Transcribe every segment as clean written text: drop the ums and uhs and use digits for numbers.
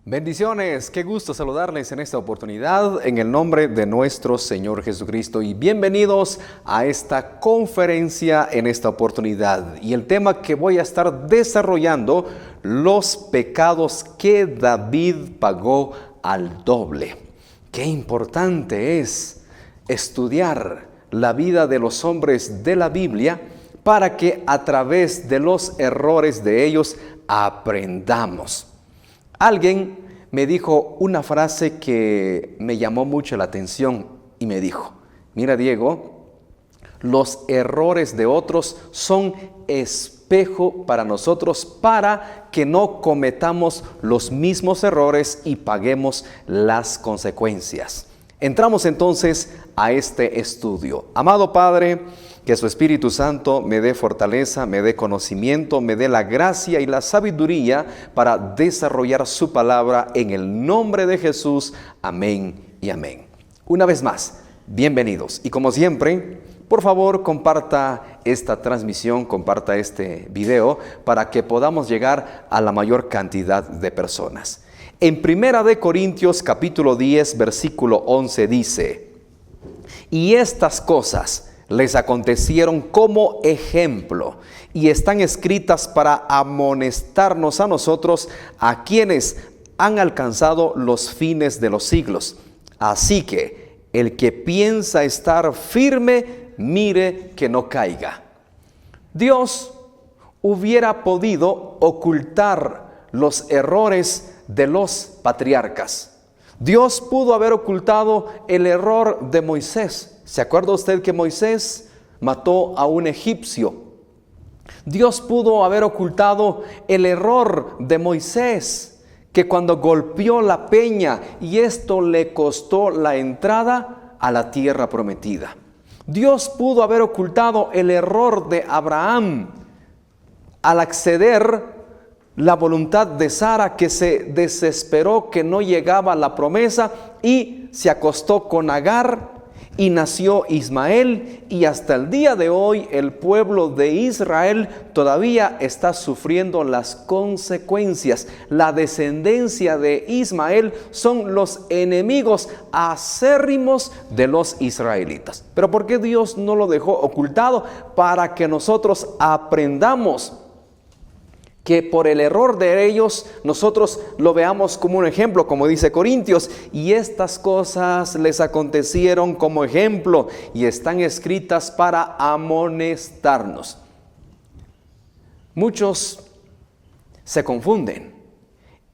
Bendiciones, qué gusto saludarles en esta oportunidad en el nombre de nuestro Señor Jesucristo y bienvenidos a esta conferencia en esta oportunidad. Y el tema que voy a estar desarrollando, los pecados que David pagó al doble. Qué importante es estudiar la vida de los hombres de la Biblia para que a través de los errores de ellos aprendamos. Alguien me dijo una frase que me llamó mucho la atención y me dijo: mira, Diego, los errores de otros son espejo para nosotros para que no cometamos los mismos errores y paguemos las consecuencias. Entramos entonces a este estudio. Amado Padre, que su Espíritu Santo me dé fortaleza, me dé conocimiento, me dé la gracia y la sabiduría para desarrollar su palabra en el nombre de Jesús. Amén y amén. Una vez más, bienvenidos. Y como siempre, por favor, comparta esta transmisión, comparta este video para que podamos llegar a la mayor cantidad de personas. En 1 Corintios capítulo 10, versículo 11 dice: y estas cosas les acontecieron como ejemplo y están escritas para amonestarnos a nosotros, a quienes han alcanzado los fines de los siglos. Así que el que piensa estar firme, mire que no caiga. Dios hubiera podido ocultar los errores de los patriarcas. Dios pudo haber ocultado el error de Moisés. ¿Se acuerda usted que Moisés mató a un egipcio? Dios pudo haber ocultado el error de Moisés, que cuando golpeó la peña y esto le costó la entrada a la tierra prometida. Dios pudo haber ocultado el error de Abraham al acceder la voluntad de Sara, que se desesperó que no llegaba la promesa y se acostó con Agar y nació Ismael, y hasta el día de hoy el pueblo de Israel todavía está sufriendo las consecuencias. La descendencia de Ismael son los enemigos acérrimos de los israelitas. Pero ¿por qué Dios no lo dejó ocultado? Para que nosotros aprendamos que por el error de ellos nosotros lo veamos como un ejemplo, como dice Corintios, y estas cosas les acontecieron como ejemplo y están escritas para amonestarnos. Muchos se confunden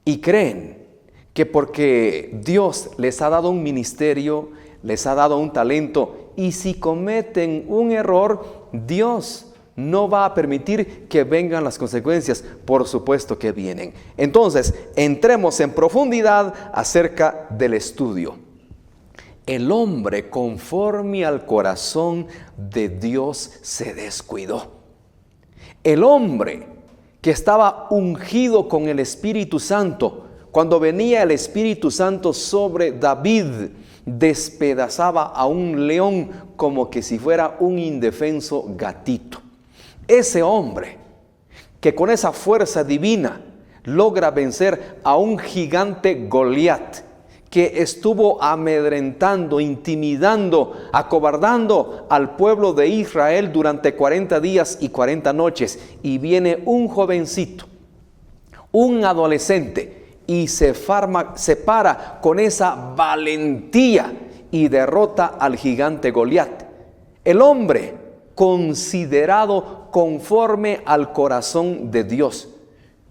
y creen que porque Dios les ha dado un ministerio, les ha dado un talento, y si cometen un error, Dios no va a permitir que vengan las consecuencias. Por supuesto que vienen. Entonces, entremos en profundidad acerca del estudio. El hombre, conforme al corazón de Dios, se descuidó. El hombre que estaba ungido con el Espíritu Santo, cuando venía el Espíritu Santo sobre David, despedazaba a un león como que si fuera un indefenso gatito. Ese hombre que con esa fuerza divina logra vencer a un gigante Goliat, que estuvo amedrentando, intimidando, acobardando al pueblo de Israel durante 40 días y 40 noches. Y viene un jovencito, un adolescente, y se para con esa valentía y derrota al gigante Goliat. El hombre considerado conforme al corazón de Dios.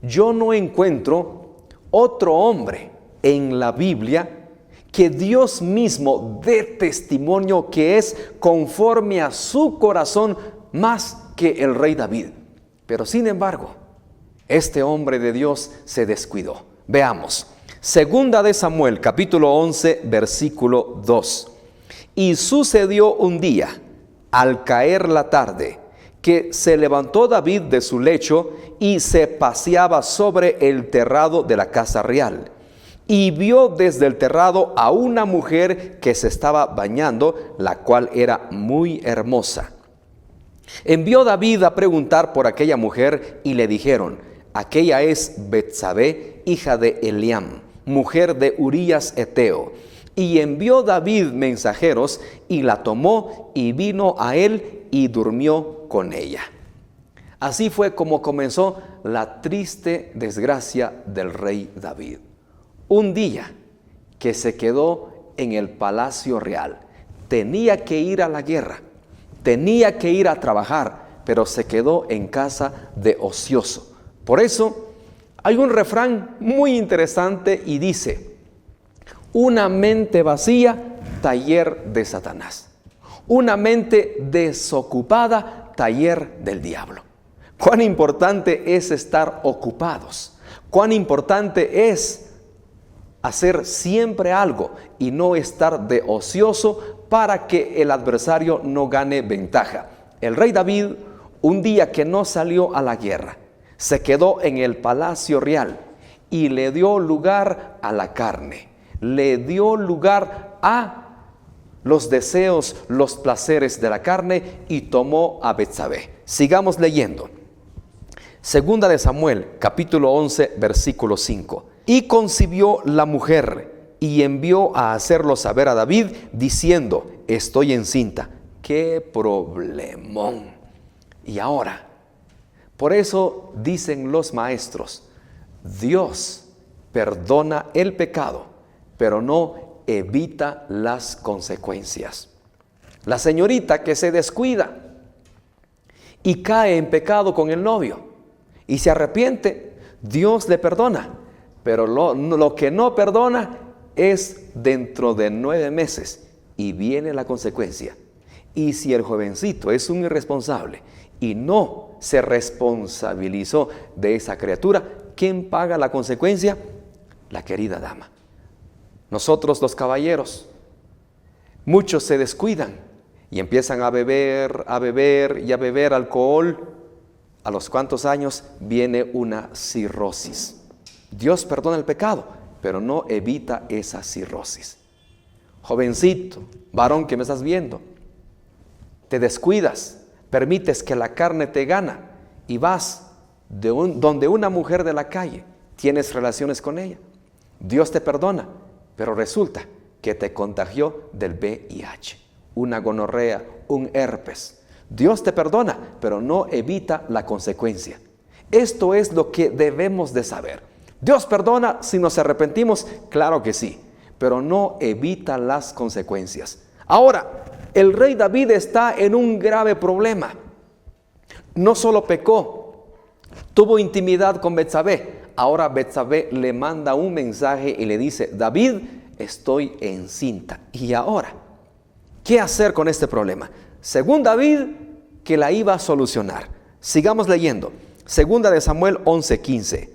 Yo no encuentro otro hombre en la Biblia que Dios mismo dé testimonio que es conforme a su corazón más que el rey David. Pero sin embargo, este hombre de Dios se descuidó. Veamos, 2 de Samuel, capítulo 11, versículo 2. Y sucedió un día, al caer la tarde, que se levantó David de su lecho y se paseaba sobre el terrado de la casa real. Y vio desde el terrado a una mujer que se estaba bañando, la cual era muy hermosa. Envió David a preguntar por aquella mujer y le dijeron: aquella es Betsabé, hija de Eliam, mujer de Urías Eteo. Y envió David mensajeros y la tomó y vino a él y durmió con ella. Así fue como comenzó la triste desgracia del rey David. Un día que se quedó en el palacio real. Tenía que ir a la guerra, tenía que ir a trabajar, pero se quedó en casa de ocioso. Por eso hay un refrán muy interesante y dice: una mente vacía, taller de Satanás. Una mente desocupada, taller del diablo. Cuán importante es estar ocupados. Cuán importante es hacer siempre algo y no estar de ocioso para que el adversario no gane ventaja. El rey David, un día que no salió a la guerra, se quedó en el palacio real y le dio lugar a la carne, le dio lugar a los deseos, los placeres de la carne y tomó a Betsabé. Sigamos leyendo. Segunda de Samuel, capítulo 11, versículo 5. Y concibió la mujer y envió a hacerlo saber a David, diciendo: estoy encinta. ¡Qué problemón! Y ahora, por eso dicen los maestros, Dios perdona el pecado, pero no evita las consecuencias. La señorita que se descuida y cae en pecado con el novio y se arrepiente, Dios le perdona, pero lo que no perdona es dentro de 9 meses y viene la consecuencia. Y si el jovencito es un irresponsable y no se responsabilizó de esa criatura, ¿quién paga la consecuencia? La querida dama. Nosotros los caballeros, muchos se descuidan y empiezan a beber y a beber alcohol. ¿A los cuántos años viene una cirrosis? Dios perdona el pecado, pero no evita esa cirrosis. Jovencito, varón que me estás viendo, te descuidas, permites que la carne te gana y vas donde una mujer de la calle, tienes relaciones con ella. Dios te perdona, pero resulta que te contagió del VIH, una gonorrea, un herpes. Dios te perdona, pero no evita la consecuencia. Esto es lo que debemos de saber. Dios perdona si nos arrepentimos, claro que sí, pero no evita las consecuencias. Ahora, el rey David está en un grave problema. No solo pecó, tuvo intimidad con Betsabé. Ahora Betsabé le manda un mensaje y le dice: David, estoy encinta. Y ahora, ¿qué hacer con este problema? Según David, que la iba a solucionar. Sigamos leyendo. Segunda de Samuel 11:15.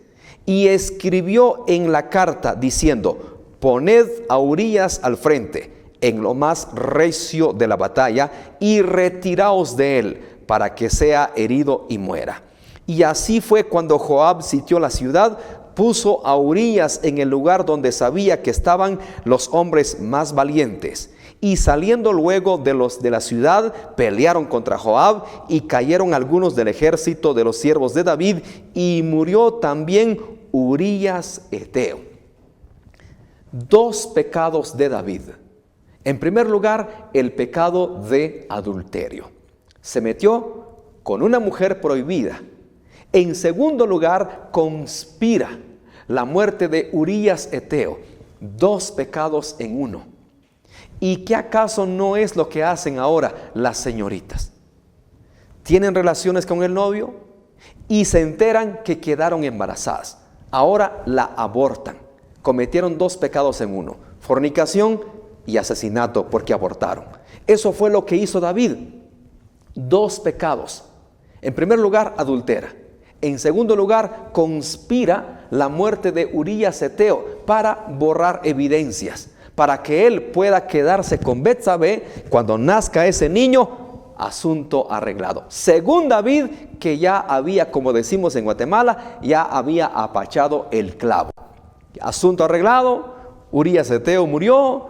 Y escribió en la carta diciendo: poned a Urías al frente, en lo más recio de la batalla, y retiraos de él, para que sea herido y muera. Y así fue cuando Joab sitió la ciudad, puso a Urías en el lugar donde sabía que estaban los hombres más valientes. Y saliendo luego de la ciudad, pelearon contra Joab, y cayeron algunos del ejército de los siervos de David, y murió también Urías Eteo. 2 pecados de David. En primer lugar, el pecado de adulterio. Se metió con una mujer prohibida. En segundo lugar, conspira la muerte de Urías Eteo. 2 pecados en uno. ¿Y qué acaso no es lo que hacen ahora las señoritas? Tienen relaciones con el novio y se enteran que quedaron embarazadas. Ahora la abortan. Cometieron 2 pecados en uno: fornicación y asesinato, porque abortaron. Eso fue lo que hizo David. 2 pecados. En primer lugar, adultera. En segundo lugar, conspira la muerte de Urías Eteo para borrar evidencias, para que él pueda quedarse con Betsabé cuando nazca ese niño. Asunto arreglado. Según David, que ya había, como decimos en Guatemala, ya había apachado el clavo. Asunto arreglado. Urías Eteo murió.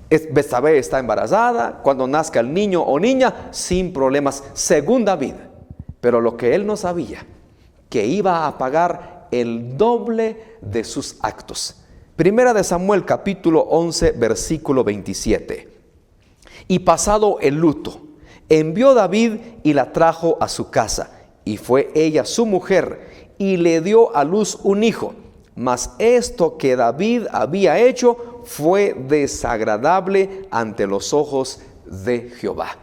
Betsabé está embarazada. Cuando nazca el niño o niña, sin problemas, según David. Pero lo que él no sabía, que iba a pagar el doble de sus actos. Primera de Samuel capítulo 11 versículo 27. Y pasado el luto, envió David y la trajo a su casa, y fue ella su mujer, y le dio a luz un hijo. Mas esto que David había hecho fue desagradable ante los ojos de Jehová.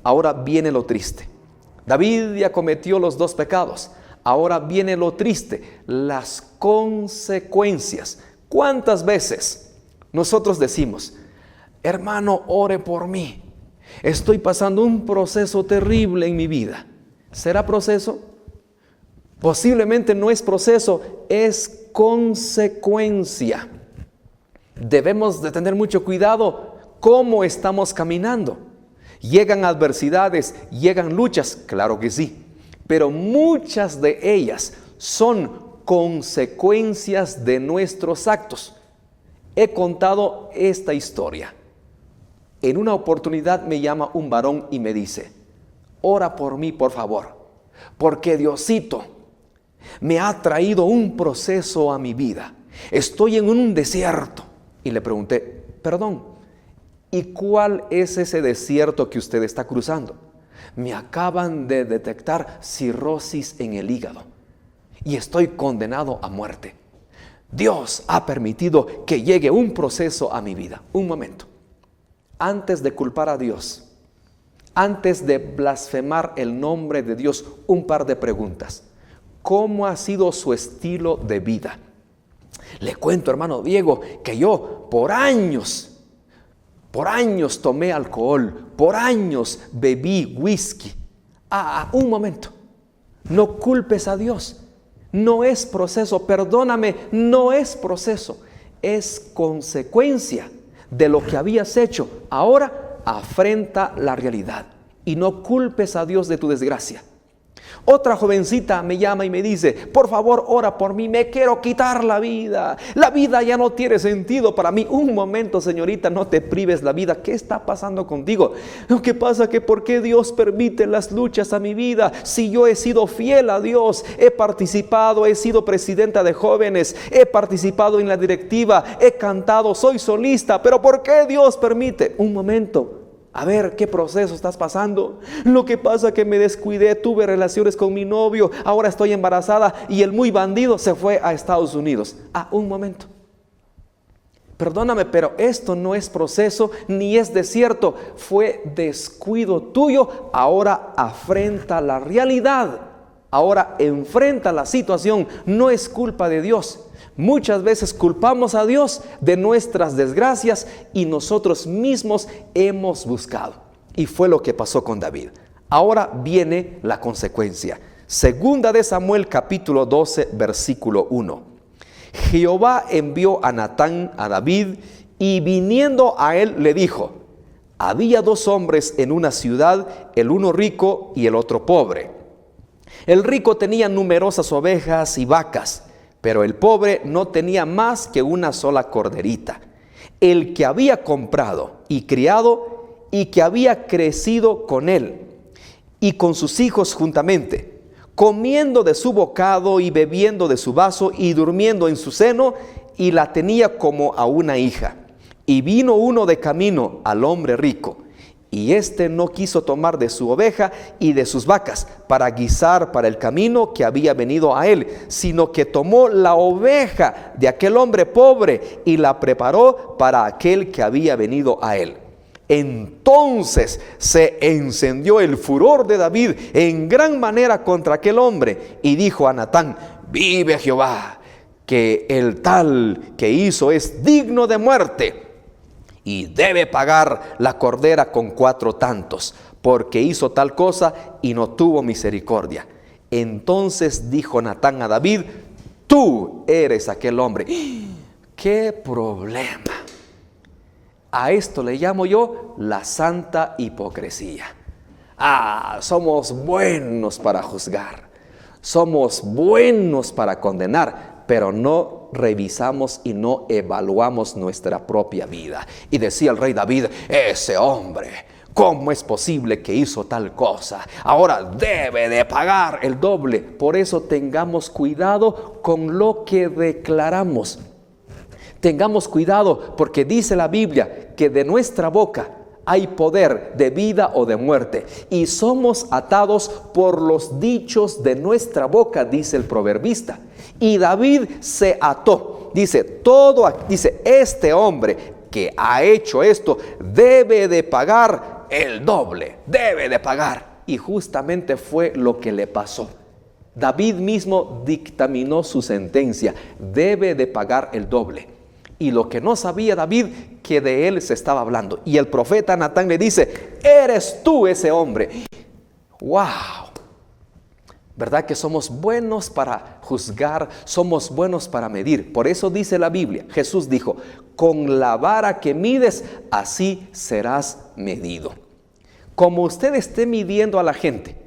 Ahora viene lo triste. David ya cometió los dos pecados. Ahora viene lo triste, las consecuencias. ¿Cuántas veces nosotros decimos, hermano, ore por mí? Estoy pasando un proceso terrible en mi vida. ¿Será proceso? Posiblemente no es proceso, es consecuencia. Debemos de tener mucho cuidado cómo estamos caminando. ¿Llegan adversidades, llegan luchas? Claro que sí, pero muchas de ellas son consecuencias de nuestros actos. He contado esta historia. En una oportunidad me llama un varón y me dice, ora por mí, por favor, porque Diosito me ha traído un proceso a mi vida. Estoy en un desierto. Y le pregunté, perdón, ¿y cuál es ese desierto que usted está cruzando? Me acaban de detectar cirrosis en el hígado y estoy condenado a muerte. Dios ha permitido que llegue un proceso a mi vida. Un momento. Antes de culpar a Dios, antes de blasfemar el nombre de Dios, un par de preguntas. ¿Cómo ha sido su estilo de vida? Le cuento, hermano Diego, que yo por años tomé alcohol, por años bebí whisky. Un momento, no culpes a Dios. No es proceso, perdóname, no es proceso, es consecuencia de lo que habías hecho. Ahora afrenta la realidad y no culpes a Dios de tu desgracia. Otra jovencita me llama y me dice, por favor, ora por mí, me quiero quitar la vida. La vida ya no tiene sentido para mí. Un momento, señorita, no te prives la vida. ¿Qué está pasando contigo? Lo que pasa que ¿por qué Dios permite las luchas a mi vida? Si yo he sido fiel a Dios, he participado, he sido presidenta de jóvenes, he participado en la directiva, he cantado, soy solista, pero ¿por qué Dios permite? Un momento. A ver, ¿qué proceso estás pasando? Lo que pasa que me descuidé, tuve relaciones con mi novio, ahora estoy embarazada y el muy bandido se fue a Estados Unidos. Un momento. Perdóname, pero esto no es proceso ni es desierto, fue descuido tuyo. Ahora afrenta la realidad, ahora enfrenta la situación, no es culpa de Dios. Muchas veces culpamos a Dios de nuestras desgracias y nosotros mismos hemos buscado. Y fue lo que pasó con David. Ahora viene la consecuencia. Segunda de Samuel capítulo 12 versículo 1. Jehová envió a Natán a David y viniendo a él le dijo, había dos hombres en una ciudad, el uno rico y el otro pobre. El rico tenía numerosas ovejas y vacas, pero el pobre no tenía más que una sola corderita, el que había comprado y criado y que había crecido con él y con sus hijos juntamente, comiendo de su bocado y bebiendo de su vaso y durmiendo en su seno, y la tenía como a una hija. Y vino uno de camino al hombre rico, y éste no quiso tomar de su oveja y de sus vacas para guisar para el camino que había venido a él, sino que tomó la oveja de aquel hombre pobre y la preparó para aquel que había venido a él. Entonces se encendió el furor de David en gran manera contra aquel hombre y dijo a Natán, vive Jehová, que el tal que hizo es digno de muerte y debe pagar la cordera con 4 tantos, porque hizo tal cosa y no tuvo misericordia. Entonces dijo Natán a David, tú eres aquel hombre. ¡Qué problema! A esto le llamo yo la santa hipocresía. Somos buenos para juzgar, somos buenos para condenar, pero no revisamos y no evaluamos nuestra propia vida. Y decía el rey David, ese hombre, ¿cómo es posible que hizo tal cosa? Ahora debe de pagar el doble. Por eso tengamos cuidado con lo que declaramos. Tengamos cuidado porque dice la Biblia que de nuestra boca hay poder de vida o de muerte y somos atados por los dichos de nuestra boca, dice el proverbista. Y David se ató. Dice, este hombre que ha hecho esto debe de pagar el doble, debe de pagar. Y justamente fue lo que le pasó. David mismo dictaminó su sentencia, debe de pagar el doble. Y lo que no sabía David, que de él se estaba hablando. Y el profeta Natán le dice, eres tú ese hombre. ¡Wow! ¿Verdad que somos buenos para juzgar? Somos buenos para medir. Por eso dice la Biblia, Jesús dijo, con la vara que mides, así serás medido. Como usted esté midiendo a la gente,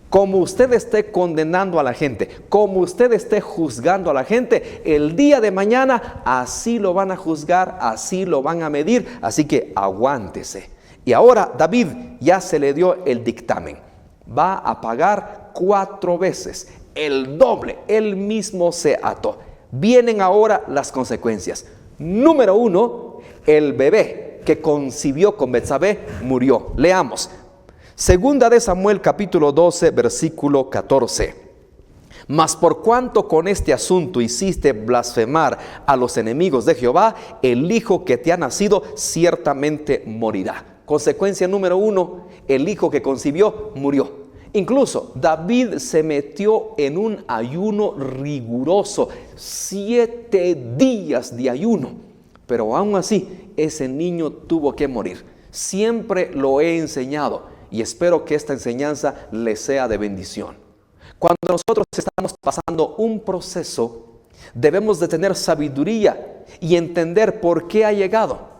como usted esté condenando a la gente, como usted esté juzgando a la gente, el día de mañana así lo van a juzgar, así lo van a medir. Así que aguántese. Y ahora David ya se le dio el dictamen. Va a pagar 4 veces, el doble. Él mismo se ató. Vienen ahora las consecuencias. Número 1, el bebé que concibió con Betsabé murió. Leamos. Segunda de Samuel capítulo 12 versículo 14. Mas por cuanto con este asunto hiciste blasfemar a los enemigos de Jehová, el hijo que te ha nacido ciertamente morirá. Consecuencia número 1, el hijo que concibió murió. Incluso David se metió en un ayuno riguroso, 7 días de ayuno. Pero aún así, ese niño tuvo que morir. Siempre lo he enseñado. Y espero que esta enseñanza les sea de bendición. Cuando nosotros estamos pasando un proceso, debemos de tener sabiduría y entender por qué ha llegado.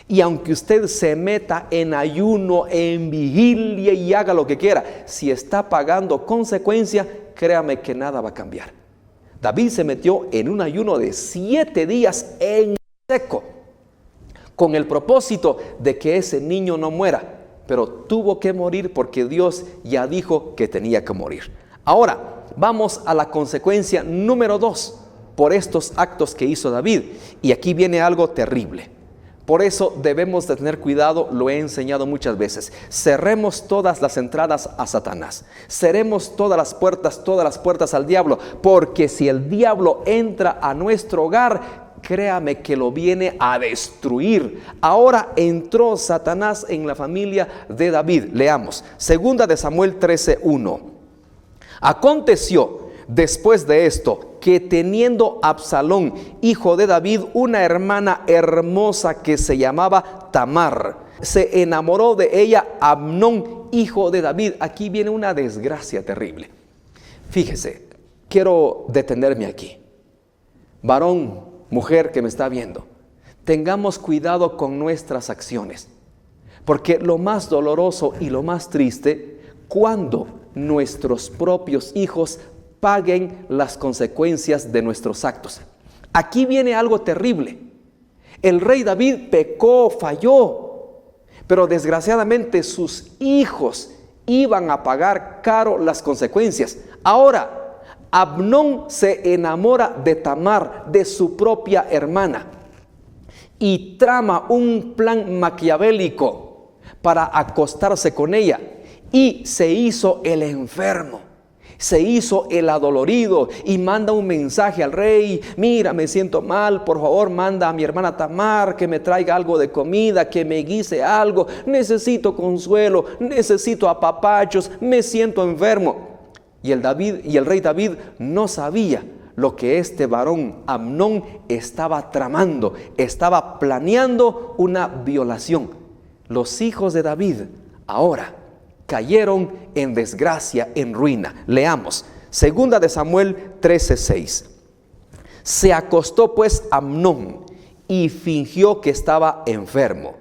Y aunque usted se meta en ayuno, en vigilia y haga lo que quiera, si está pagando consecuencia, créame que nada va a cambiar. David se metió en un ayuno de 7 días en seco, con el propósito de que ese niño no muera. Pero tuvo que morir porque Dios ya dijo que tenía que morir. Ahora, vamos a la consecuencia número 2 por estos actos que hizo David. Y aquí viene algo terrible. Por eso debemos de tener cuidado, lo he enseñado muchas veces. Cerremos todas las entradas a Satanás. Cerremos todas las puertas al diablo. Porque si el diablo entra a nuestro hogar, créame que lo viene a destruir. Ahora entró Satanás en la familia de David. Leamos, segunda de Samuel 13:1. Aconteció después de esto que teniendo Absalón, hijo de David, una hermana hermosa que se llamaba Tamar, se enamoró de ella Amnón, hijo de David. Aquí viene una desgracia terrible. Fíjese, quiero detenerme aquí. Varón, mujer que me está viendo, tengamos cuidado con nuestras acciones, porque lo más doloroso y lo más triste, cuando nuestros propios hijos paguen las consecuencias de nuestros actos. Aquí viene algo terrible. El rey David pecó, falló, pero desgraciadamente sus hijos iban a pagar caro las consecuencias. Ahora, Amnón se enamora de Tamar, de su propia hermana, y trama un plan maquiavélico para acostarse con ella. Y se hizo el enfermo, se hizo el adolorido y manda un mensaje al rey: mira, me siento mal, por favor manda a mi hermana Tamar que me traiga algo de comida, que me guise algo, necesito consuelo, necesito apapachos, me siento enfermo. Y el rey David no sabía lo que este varón Amnón estaba tramando, estaba planeando una violación. Los hijos de David ahora cayeron en desgracia, en ruina. Leamos, segunda de Samuel 13:6. Se acostó pues Amnón y fingió que estaba enfermo.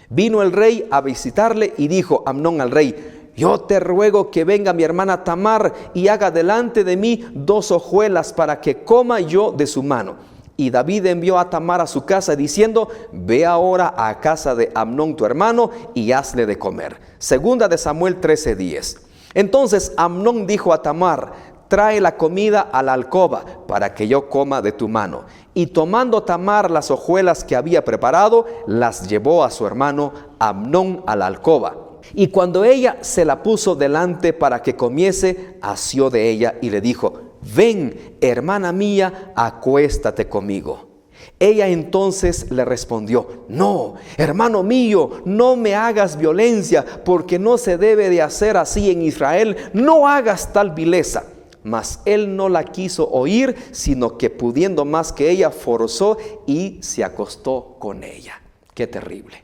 Vino el rey a visitarle y dijo Amnón al rey: yo te ruego que venga mi hermana Tamar y haga delante de mí 2 hojuelas para que coma yo de su mano. Y David envió a Tamar a su casa diciendo: ve ahora a casa de Amnón tu hermano y hazle de comer. Segunda de Samuel 13:10. Entonces Amnón dijo a Tamar: trae la comida a la alcoba para que yo coma de tu mano. Y tomando Tamar las hojuelas que había preparado, las llevó a su hermano Amnón a la alcoba. Y cuando ella se la puso delante para que comiese, asió de ella y le dijo: ven, hermana mía, acuéstate conmigo. Ella entonces le respondió: no, hermano mío, no me hagas violencia, porque no se debe de hacer así en Israel, no hagas tal vileza. Mas él no la quiso oír, sino que pudiendo más que ella, forzó y se acostó con ella. Qué terrible.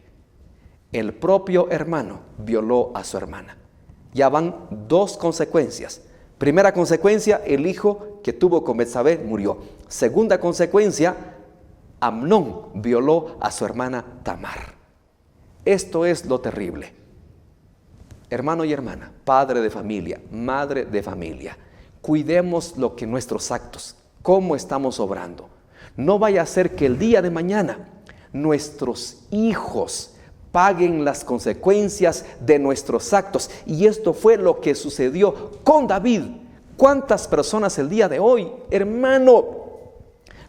El propio hermano violó a su hermana. Ya van dos consecuencias. Primera consecuencia, el hijo que tuvo con Betsabé murió. Segunda consecuencia, Amnón violó a su hermana Tamar. Esto es lo terrible. Hermano y hermana, padre de familia, madre de familia, cuidemos lo que nuestros actos, cómo estamos obrando. No vaya a ser que el día de mañana nuestros hijos paguen las consecuencias de nuestros actos. Y esto fue lo que sucedió con David. ¿Cuántas personas el día de hoy, hermano?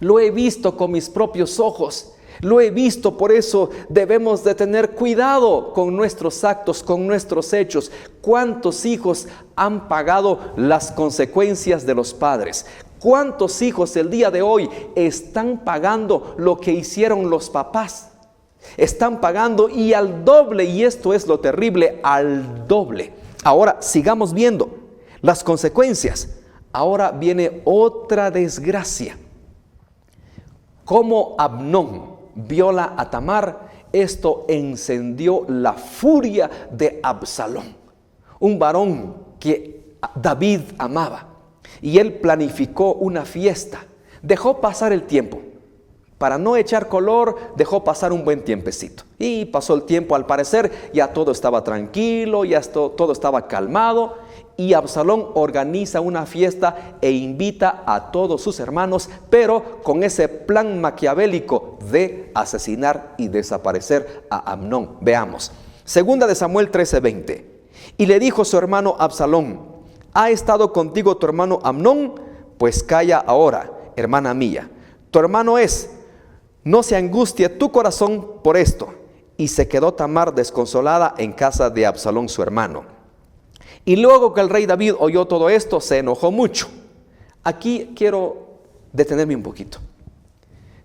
Lo he visto con mis propios ojos. Lo he visto, por eso debemos de tener cuidado con nuestros actos, con nuestros hechos. ¿Cuántos hijos han pagado las consecuencias de los padres? ¿Cuántos hijos el día de hoy están pagando lo que hicieron los papás? Están pagando y al doble, y esto es lo terrible, al doble. Ahora sigamos viendo las consecuencias. Ahora viene otra desgracia. Como Amnón viola a Tamar, esto encendió la furia de Absalón, un varón que David amaba, y él planificó una fiesta. Dejó pasar el tiempo. Para no echar color, dejó pasar un buen tiempecito. Y pasó el tiempo, al parecer ya todo estaba tranquilo, ya todo estaba calmado. Y Absalón organiza una fiesta e invita a todos sus hermanos, pero con ese plan maquiavélico de asesinar y desaparecer a Amnón. Veamos, 2 de Samuel 13:20. Y le dijo su hermano Absalón: ¿ha estado contigo tu hermano Amnón? Pues calla ahora, hermana mía. Tu hermano es. No se angustie tu corazón por esto. Y se quedó Tamar desconsolada en casa de Absalón su hermano. Y luego que el rey David oyó todo esto, se enojó mucho. Aquí quiero detenerme un poquito.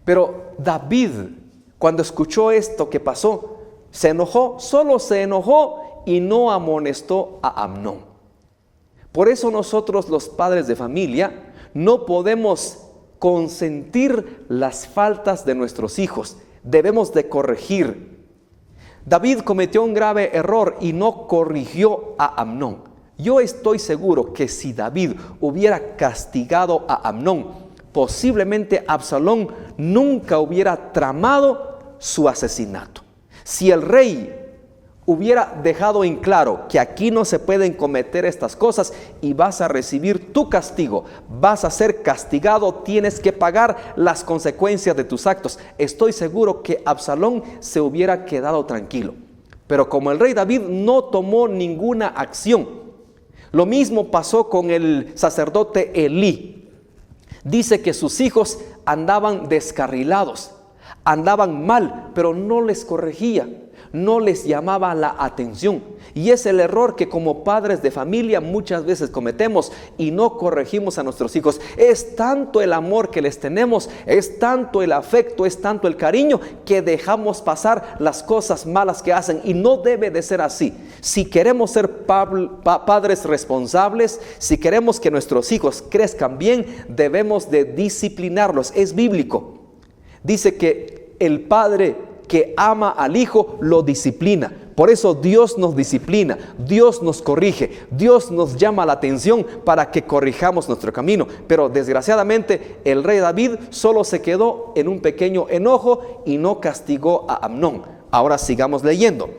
Pero David, cuando escuchó esto que pasó, se enojó, solo se enojó y no amonestó a Amnón. Por eso nosotros, los padres de familia, no podemos consentir las faltas de nuestros hijos. Debemos de corregir. David cometió un grave error y no corrigió a Amnón. Yo estoy seguro que si David hubiera castigado a Amnón, posiblemente Absalón nunca hubiera tramado su asesinato. Si el rey hubiera dejado en claro que aquí no se pueden cometer estas cosas y vas a recibir tu castigo, vas a ser castigado, tienes que pagar las consecuencias de tus actos, estoy seguro que Absalón se hubiera quedado tranquilo. Pero como el rey David no tomó ninguna acción, lo mismo pasó con el sacerdote Elí. Dice que sus hijos andaban descarrilados, andaban mal, pero no les corregía, no les llamaba la atención. Y es el error que como padres de familia muchas veces cometemos y no corregimos a nuestros hijos. Es tanto el amor que les tenemos, es tanto el afecto, es tanto el cariño, que dejamos pasar las cosas malas que hacen, y no debe de ser así. Si queremos ser padres responsables, si queremos que nuestros hijos crezcan bien, debemos de disciplinarlos. Es bíblico. Dice que el padre que ama al hijo lo disciplina. Por eso Dios nos disciplina, Dios nos corrige, Dios nos llama la atención para que corrijamos nuestro camino. Pero desgraciadamente el rey David solo se quedó en un pequeño enojo y no castigó a Amnón. Ahora sigamos leyendo.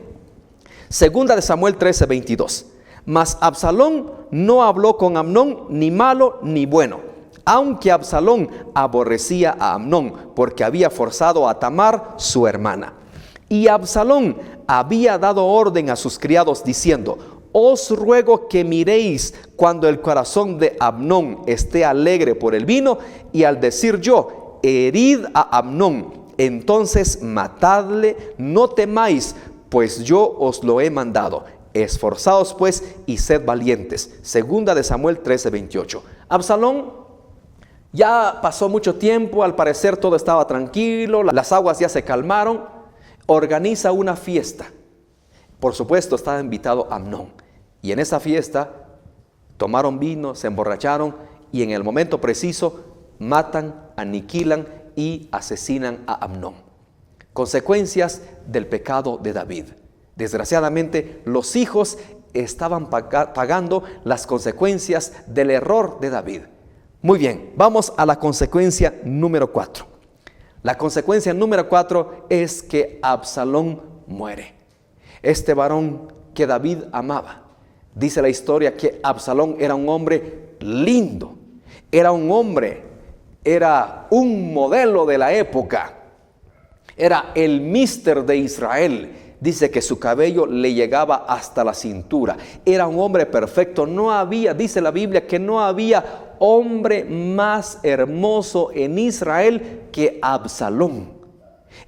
2 de Samuel 13:22. Mas Absalón no habló con Amnón ni malo ni bueno, aunque Absalón aborrecía a Amnón, porque había forzado a Tamar, su hermana. Y Absalón había dado orden a sus criados diciendo: os ruego que miréis cuando el corazón de Amnón esté alegre por el vino, y al decir yo, herid a Amnón, entonces matadle, no temáis, pues yo os lo he mandado. Esforzaos pues y sed valientes. Segunda de Samuel 13:28. Absalón, ya pasó mucho tiempo, al parecer todo estaba tranquilo, las aguas ya se calmaron, organiza una fiesta. Por supuesto estaba invitado Amnón, y en esa fiesta tomaron vino, se emborracharon, y en el momento preciso matan, aniquilan y asesinan a Amnón. Consecuencias del pecado de David. Desgraciadamente, los hijos estaban pagando las consecuencias del error de David. Muy bien, vamos a la consecuencia número 4. La consecuencia número 4 es que Absalón muere. Este varón que David amaba. Dice la historia que Absalón era un hombre lindo, era un modelo de la época, era el mister de Israel. Dice que su cabello le llegaba hasta la cintura, era un hombre perfecto. No había, dice la Biblia, que no había hombre más hermoso en Israel que Absalón.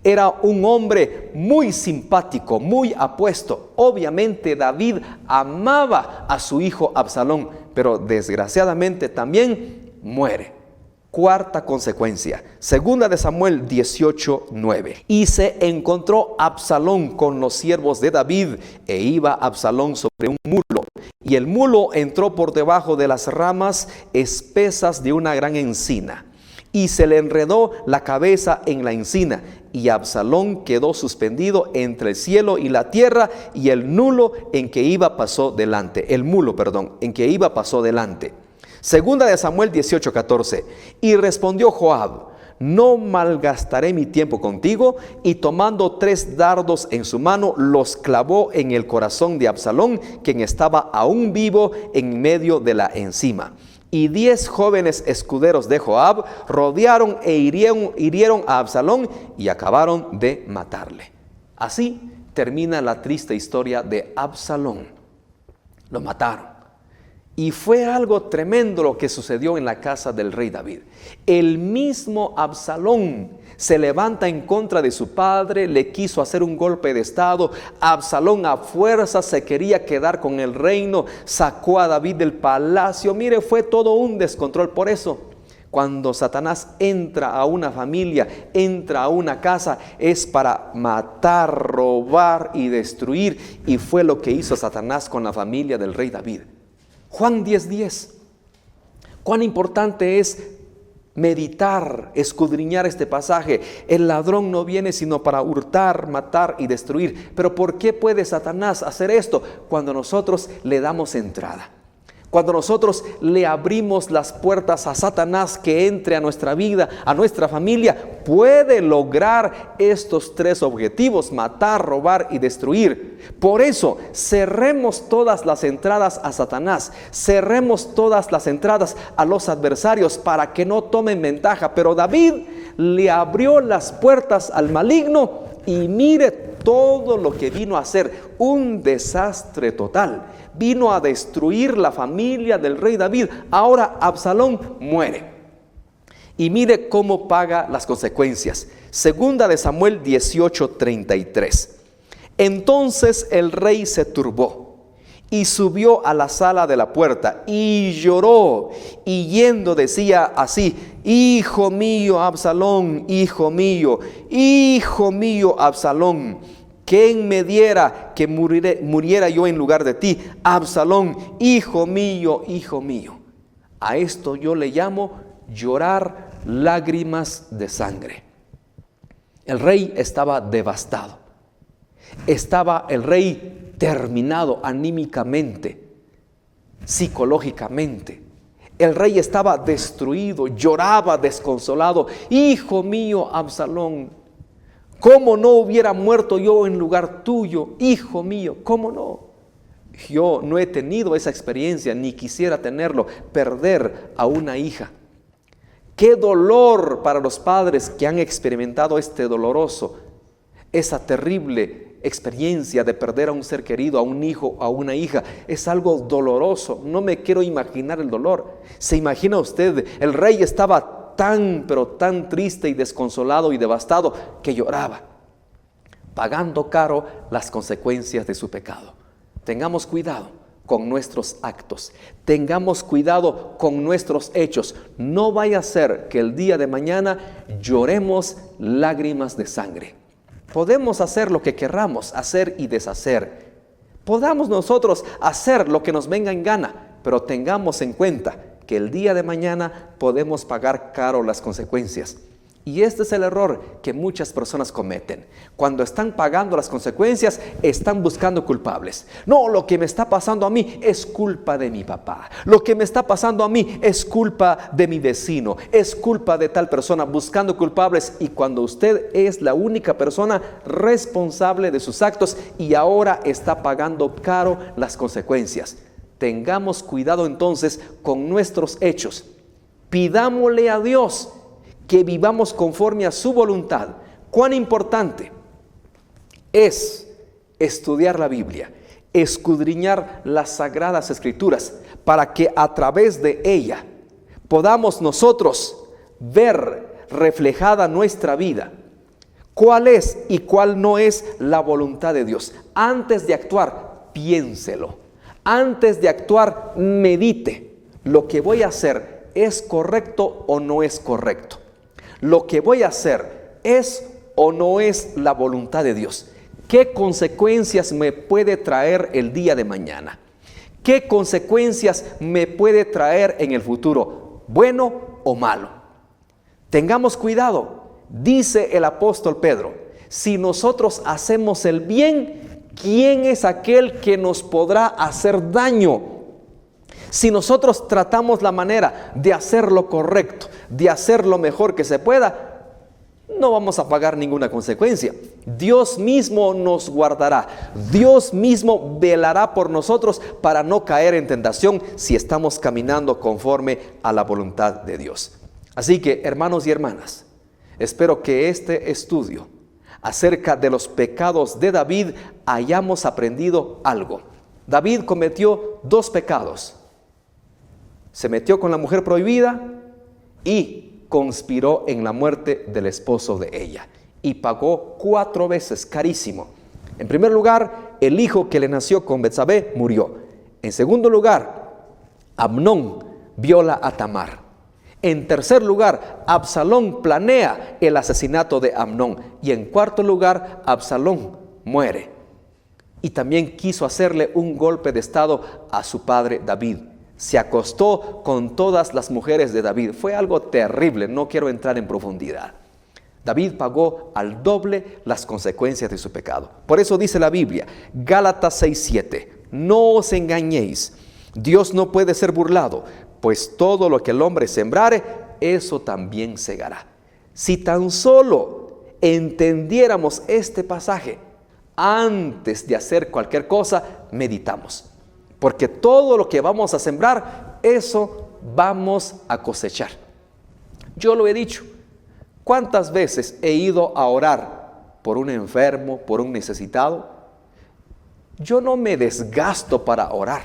Era un hombre muy simpático, muy apuesto. Obviamente David amaba a su hijo Absalón, pero desgraciadamente también muere. Cuarta consecuencia, segunda de Samuel 18:9. Y se encontró Absalón con los siervos de David, e iba Absalón sobre un mulo, y el mulo entró por debajo de las ramas espesas de una gran encina, y se le enredó la cabeza en la encina, y Absalón quedó suspendido entre el cielo y la tierra, y el mulo en que iba pasó delante. Segunda de Samuel 18:14. Y respondió Joab: no malgastaré mi tiempo contigo. Y tomando 3 dardos en su mano, los clavó en el corazón de Absalón, quien estaba aún vivo en medio de la encima. Y 10 jóvenes escuderos de Joab rodearon e hirieron a Absalón y acabaron de matarle. Así termina la triste historia de Absalón. Lo mataron. Y fue algo tremendo lo que sucedió en la casa del rey David. El mismo Absalón se levanta en contra de su padre, le quiso hacer un golpe de estado. Absalón a fuerza se quería quedar con el reino, sacó a David del palacio. Mire, fue todo un descontrol. Por eso, cuando Satanás entra a una familia, entra a una casa, es para matar, robar y destruir. Y fue lo que hizo Satanás con la familia del rey David. Juan 10:10. Cuán importante es meditar, escudriñar este pasaje. El ladrón no viene sino para hurtar, matar y destruir. Pero ¿por qué puede Satanás hacer esto? Cuando nosotros le damos entrada. Cuando nosotros le abrimos las puertas a Satanás que entre a nuestra vida, a nuestra familia, puede lograr estos 3 objetivos: matar, robar y destruir. Por eso, cerremos todas las entradas a Satanás, cerremos todas las entradas a los adversarios para que no tomen ventaja. Pero David le abrió las puertas al maligno y mire todo lo que vino a hacer: un desastre total. Vino a destruir la familia del rey David. Ahora Absalón muere. Y mire cómo paga las consecuencias. Segunda de Samuel 18:33. Entonces el rey se turbó y subió a la sala de la puerta y lloró, y yendo decía así: hijo mío Absalón, hijo mío Absalón, ¿quién me diera que muriera yo en lugar de ti? Absalón, hijo mío, hijo mío. A esto yo le llamo llorar lágrimas de sangre. El rey estaba devastado. Estaba el rey terminado anímicamente, psicológicamente. El rey estaba destruido, lloraba desconsolado: hijo mío Absalón, ¿cómo no hubiera muerto yo en lugar tuyo? Hijo mío, ¿cómo no? Yo no he tenido esa experiencia, ni quisiera tenerlo, perder a una hija. Qué dolor para los padres que han experimentado esa terrible experiencia de perder a un ser querido, a un hijo, a una hija. Es algo doloroso. No me quiero imaginar el dolor. ¿Se imagina usted? El rey estaba tan, pero tan triste y desconsolado y devastado que lloraba, pagando caro las consecuencias de su pecado. Tengamos cuidado con nuestros actos. Tengamos cuidado con nuestros hechos. No vaya a ser que el día de mañana lloremos lágrimas de sangre. Podemos hacer lo que querramos hacer y deshacer. Podamos nosotros hacer lo que nos venga en gana, pero tengamos en cuenta que el día de mañana podemos pagar caro las consecuencias. Y este es el error que muchas personas cometen. Cuando están pagando las consecuencias, están buscando culpables. No, lo que me está pasando a mí es culpa de mi papá. Lo que me está pasando a mí es culpa de mi vecino. Es culpa de tal persona, buscando culpables. Y cuando usted es la única persona responsable de sus actos y ahora está pagando caro las consecuencias. Tengamos cuidado entonces con nuestros hechos. Pidámosle a Dios que vivamos conforme a su voluntad. Cuán importante es estudiar la Biblia, escudriñar las Sagradas Escrituras, para que a través de ella podamos nosotros ver reflejada nuestra vida, cuál es y cuál no es la voluntad de Dios. Antes de actuar, piénselo. Antes de actuar, medite. ¿Lo que voy a hacer es correcto o no es correcto? ¿Lo que voy a hacer es o no es la voluntad de Dios? ¿Qué consecuencias me puede traer el día de mañana? ¿Qué consecuencias me puede traer en el futuro? ¿Bueno o malo? Tengamos cuidado. Dice el apóstol Pedro, si nosotros hacemos el bien, ¿quién es aquel que nos podrá hacer daño? Si nosotros tratamos la manera de hacer lo correcto, de hacer lo mejor que se pueda, no vamos a pagar ninguna consecuencia. Dios mismo nos guardará. Dios mismo velará por nosotros para no caer en tentación si estamos caminando conforme a la voluntad de Dios. Así que, hermanos y hermanas, espero que este estudio acerca de los pecados de David hayamos aprendido algo. David cometió 2 pecados. Se metió con la mujer prohibida y conspiró en la muerte del esposo de ella. Y pagó 4 veces, carísimo. En primer lugar, el hijo que le nació con Betsabé murió. En segundo lugar, Amnón viola a Tamar. En tercer lugar, Absalón planea el asesinato de Amnón. Y en cuarto lugar, Absalón muere. Y también quiso hacerle un golpe de estado a su padre David. Se acostó con todas las mujeres de David. Fue algo terrible, no quiero entrar en profundidad. David pagó al doble las consecuencias de su pecado. Por eso dice la Biblia, Gálatas 6:7, no os engañéis, Dios no puede ser burlado, pues todo lo que el hombre sembrare, eso también segará. Si tan solo entendiéramos este pasaje, antes de hacer cualquier cosa, meditamos. Porque todo lo que vamos a sembrar, eso vamos a cosechar. Yo lo he dicho. ¿Cuántas veces he ido a orar por un enfermo, por un necesitado? Yo no me desgasto para orar.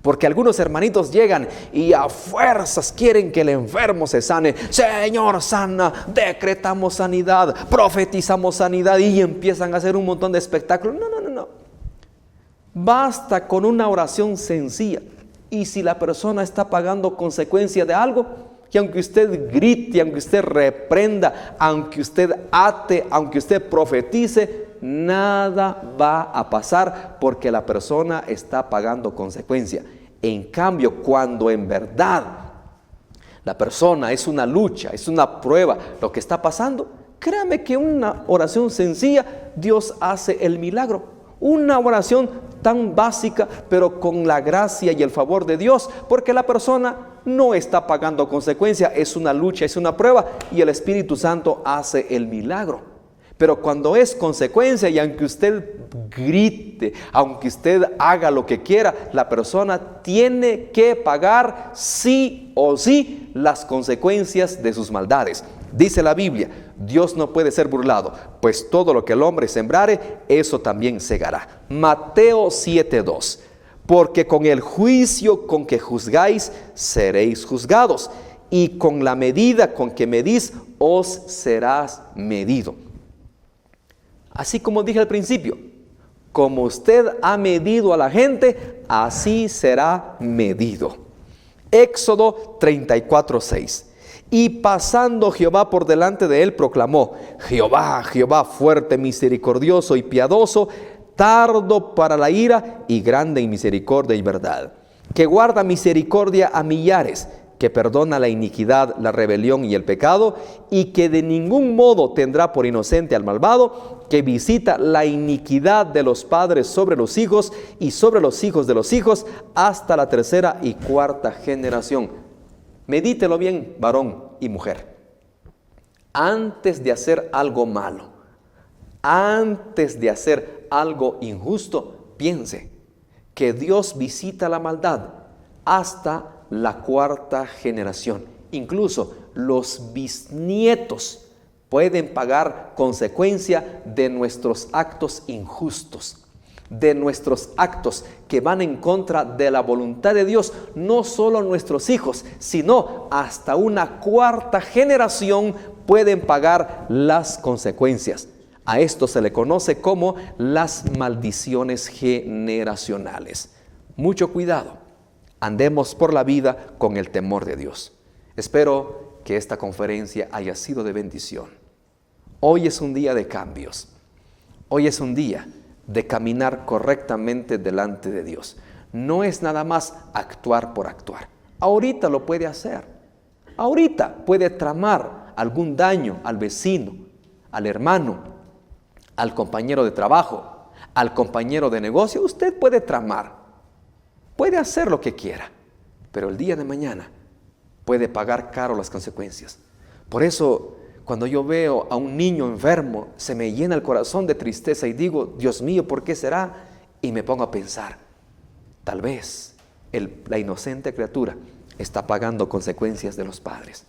Porque algunos hermanitos llegan y a fuerzas quieren que el enfermo se sane. Señor, sana, decretamos sanidad, profetizamos sanidad y empiezan a hacer un montón de espectáculos. No. Basta con una oración sencilla. Y si la persona está pagando consecuencia de algo, que aunque usted grite, aunque usted reprenda, aunque usted ate, aunque usted profetice, nada va a pasar porque la persona está pagando consecuencia. En cambio, cuando en verdad la persona es una lucha, es una prueba, lo que está pasando, créame que una oración sencilla, Dios hace el milagro. Una oración tan básica, pero con la gracia y el favor de Dios, porque la persona no está pagando consecuencia, es una lucha, es una prueba, y el Espíritu Santo hace el milagro. Pero cuando es consecuencia, y aunque usted grite, aunque usted haga lo que quiera, la persona tiene que pagar sí o sí las consecuencias de sus maldades. Dice la Biblia, Dios no puede ser burlado, pues todo lo que el hombre sembrare, eso también segará. Mateo 7:2. Porque con el juicio con que juzgáis, seréis juzgados, y con la medida con que medís, os serás medido. Así como dije al principio, como usted ha medido a la gente, así será medido. Éxodo 34:6. Y pasando Jehová por delante de él, proclamó: Jehová, Jehová, fuerte, misericordioso y piadoso, tardo para la ira y grande en misericordia y verdad, que guarda misericordia a millares, que perdona la iniquidad, la rebelión y el pecado, y que de ningún modo tendrá por inocente al malvado, que visita la iniquidad de los padres sobre los hijos y sobre los hijos de los hijos, hasta la tercera y cuarta generación. Medítelo bien, varón y mujer. Antes de hacer algo malo, antes de hacer algo injusto, piense que Dios visita la maldad hasta la cuarta generación. Incluso los bisnietos pueden pagar consecuencia de nuestros actos injustos, de nuestros actos que van en contra de la voluntad de Dios. No solo nuestros hijos, sino hasta una cuarta generación pueden pagar las consecuencias. A esto se le conoce como las maldiciones generacionales. Mucho cuidado. Andemos por la vida con el temor de Dios. Espero que esta conferencia haya sido de bendición. Hoy es un día de cambios. Hoy es un día de caminar correctamente delante de Dios. No es nada más actuar por actuar. Ahorita lo puede hacer. Ahorita puede tramar algún daño al vecino, al hermano, al compañero de trabajo, al compañero de negocio. Usted puede tramar. Puede hacer lo que quiera, pero el día de mañana puede pagar caro las consecuencias. Por eso, cuando yo veo a un niño enfermo, se me llena el corazón de tristeza y digo: Dios mío, ¿por qué será? Y me pongo a pensar, tal vez la inocente criatura está pagando consecuencias de los padres.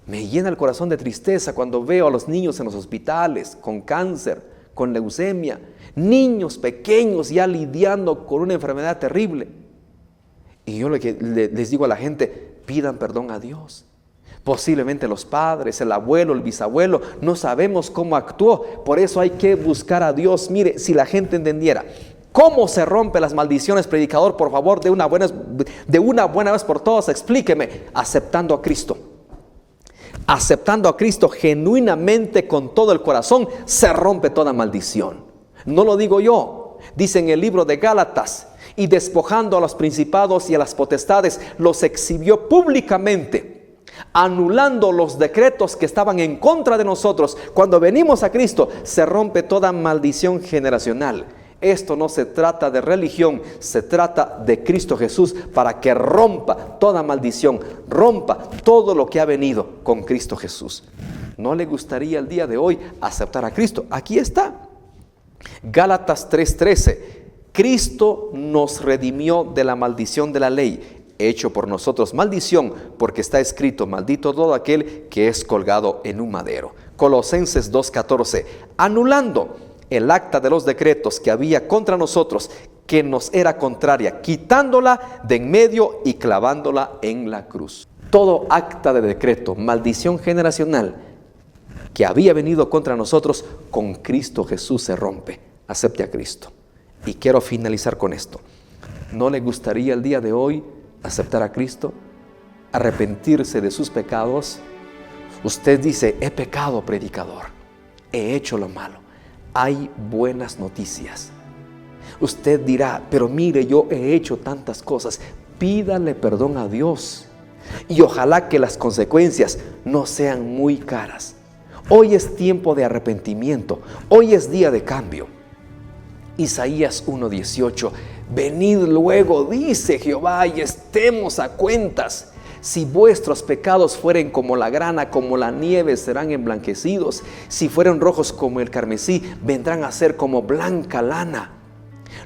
Me llena el corazón de tristeza cuando veo a los niños en los hospitales con cáncer, con leucemia, niños pequeños ya lidiando con una enfermedad terrible. Y yo les digo a la gente: pidan perdón a Dios. Posiblemente los padres, el abuelo, el bisabuelo, no sabemos cómo actuó. Por eso hay que buscar a Dios. Mire, si la gente entendiera cómo se rompen las maldiciones, predicador, por favor, de una buena vez por todas, explíqueme. Aceptando a Cristo. Aceptando a Cristo genuinamente con todo el corazón, se rompe toda maldición. No lo digo yo. Dice en el libro de Gálatas: y despojando a los principados y a las potestades, los exhibió públicamente, anulando los decretos que estaban en contra de nosotros. Cuando venimos a Cristo, se rompe toda maldición generacional. Esto no se trata de religión, se trata de Cristo Jesús, para que rompa toda maldición, rompa todo lo que ha venido con Cristo Jesús. ¿No le gustaría el día de hoy aceptar a Cristo? Aquí está. Gálatas 3:13. Cristo nos redimió de la maldición de la ley, hecho por nosotros maldición, porque está escrito: maldito todo aquel que es colgado en un madero. Colosenses 2:14. Anulando el acta de los decretos que había contra nosotros, que nos era contraria, quitándola de en medio y clavándola en la cruz. Todo acta de decreto, maldición generacional que había venido contra nosotros, con Cristo Jesús se rompe. Acepte a Cristo. Y quiero finalizar con esto. ¿No le gustaría el día de hoy aceptar a Cristo? Arrepentirse de sus pecados. Usted dice: he pecado, predicador, he hecho lo malo. Hay buenas noticias. Usted dirá: pero mire, yo he hecho tantas cosas. Pídale perdón a Dios y ojalá que las consecuencias no sean muy caras. Hoy es tiempo de arrepentimiento. Hoy es día de cambio. Isaías 1:18. Venid luego, dice Jehová, y estemos a cuentas. Si vuestros pecados fueren como la grana, como la nieve, serán emblanquecidos. Si fueren rojos como el carmesí, vendrán a ser como blanca lana.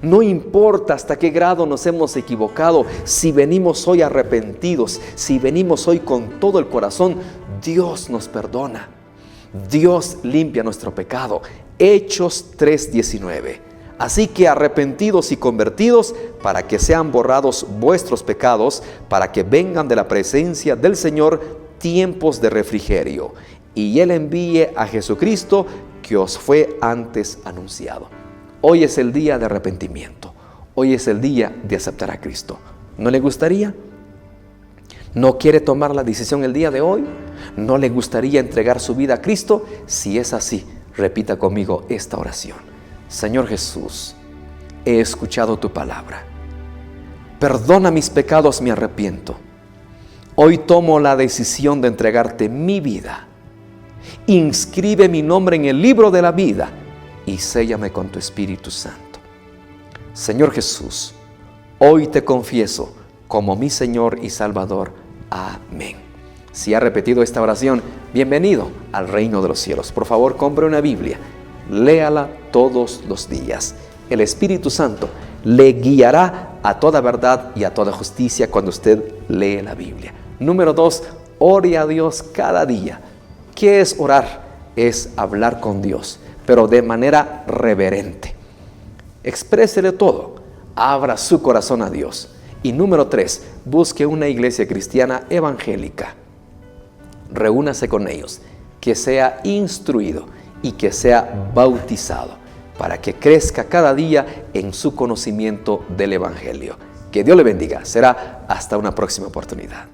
No importa hasta qué grado nos hemos equivocado, si venimos hoy arrepentidos, si venimos hoy con todo el corazón, Dios nos perdona. Dios limpia nuestro pecado. Hechos 3:19. Así que arrepentidos y convertidos, para que sean borrados vuestros pecados, para que vengan de la presencia del Señor tiempos de refrigerio, y Él envíe a Jesucristo, que os fue antes anunciado. Hoy es el día de arrepentimiento. Hoy es el día de aceptar a Cristo. ¿No le gustaría? ¿No quiere tomar la decisión el día de hoy? ¿No le gustaría entregar su vida a Cristo? Si es así, repita conmigo esta oración. Señor Jesús, he escuchado tu palabra. Perdona mis pecados, me arrepiento. Hoy tomo la decisión de entregarte mi vida. Inscribe mi nombre en el libro de la vida y séllame con tu Espíritu Santo. Señor Jesús, hoy te confieso como mi Señor y Salvador. Amén. Si ha repetido esta oración, bienvenido al reino de los cielos. Por favor, compre una Biblia. Léala todos los días. El Espíritu Santo le guiará a toda verdad y a toda justicia cuando usted lee la Biblia. Número 2, ore a Dios cada día. ¿Qué es orar? Es hablar con Dios, pero de manera reverente. Exprésele todo. Abra su corazón a Dios. Y número 3, busque una iglesia cristiana evangélica. Reúnase con ellos, que sea instruido y que sea bautizado, para que crezca cada día en su conocimiento del Evangelio. Que Dios le bendiga. Será hasta una próxima oportunidad.